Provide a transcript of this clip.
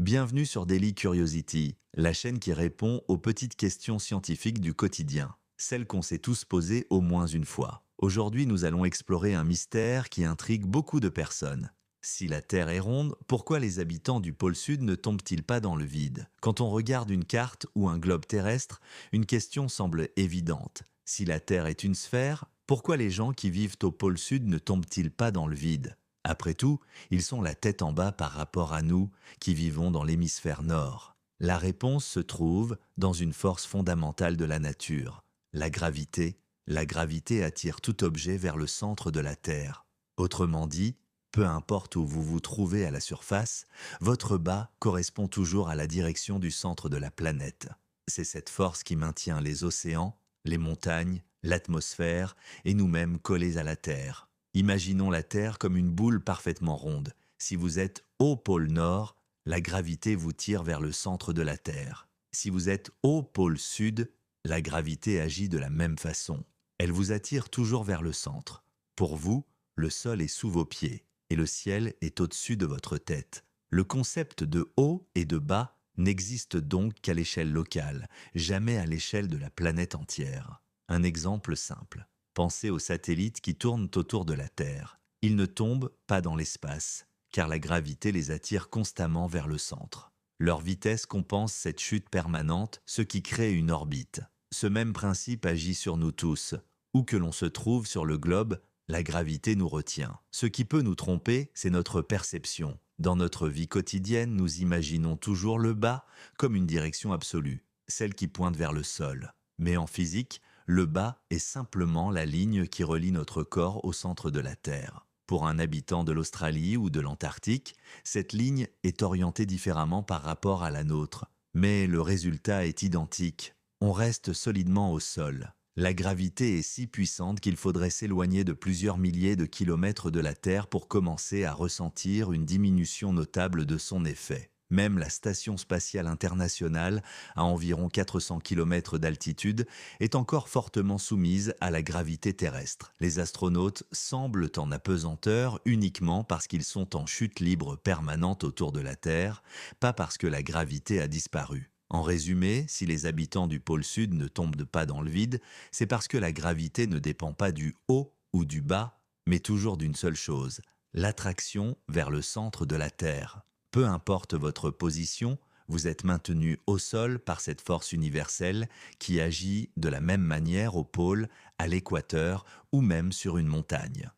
Bienvenue sur Daily Curiosity, la chaîne qui répond aux petites questions scientifiques du quotidien, celles qu'on s'est tous posées au moins une fois. Aujourd'hui, nous allons explorer un mystère qui intrigue beaucoup de personnes. Si la Terre est ronde, pourquoi les habitants du pôle Sud ne tombent-ils pas dans le vide? Quand on regarde une carte ou un globe terrestre, une question semble évidente. Si la Terre est une sphère, pourquoi les gens qui vivent au pôle Sud ne tombent-ils pas dans le vide? Après tout, ils sont la tête en bas par rapport à nous qui vivons dans l'hémisphère nord. La réponse se trouve dans une force fondamentale de la nature, la gravité. La gravité attire tout objet vers le centre de la Terre. Autrement dit, peu importe où vous vous trouvez à la surface, votre bas correspond toujours à la direction du centre de la planète. C'est cette force qui maintient les océans, les montagnes, l'atmosphère et nous-mêmes collés à la Terre. Imaginons la Terre comme une boule parfaitement ronde. Si vous êtes au pôle Nord, la gravité vous tire vers le centre de la Terre. Si vous êtes au pôle Sud, la gravité agit de la même façon. Elle vous attire toujours vers le centre. Pour vous, le sol est sous vos pieds et le ciel est au-dessus de votre tête. Le concept de haut et de bas n'existe donc qu'à l'échelle locale, jamais à l'échelle de la planète entière. Un exemple simple. Pensez aux satellites qui tournent autour de la Terre. Ils ne tombent pas dans l'espace, car la gravité les attire constamment vers le centre. Leur vitesse compense cette chute permanente, ce qui crée une orbite. Ce même principe agit sur nous tous. Où que l'on se trouve sur le globe, la gravité nous retient. Ce qui peut nous tromper, c'est notre perception. Dans notre vie quotidienne, nous imaginons toujours le bas comme une direction absolue, celle qui pointe vers le sol. Mais en physique, le bas est simplement la ligne qui relie notre corps au centre de la Terre. Pour un habitant de l'Australie ou de l'Antarctique, cette ligne est orientée différemment par rapport à la nôtre. Mais le résultat est identique. On reste solidement au sol. La gravité est si puissante qu'il faudrait s'éloigner de plusieurs milliers de kilomètres de la Terre pour commencer à ressentir une diminution notable de son effet. Même la Station spatiale internationale, à environ 400 km d'altitude, est encore fortement soumise à la gravité terrestre. Les astronautes semblent en apesanteur uniquement parce qu'ils sont en chute libre permanente autour de la Terre, pas parce que la gravité a disparu. En résumé, si les habitants du pôle Sud ne tombent pas dans le vide, c'est parce que la gravité ne dépend pas du haut ou du bas, mais toujours d'une seule chose, l'attraction vers le centre de la Terre. Peu importe votre position, vous êtes maintenu au sol par cette force universelle qui agit de la même manière au pôle, à l'équateur ou même sur une montagne.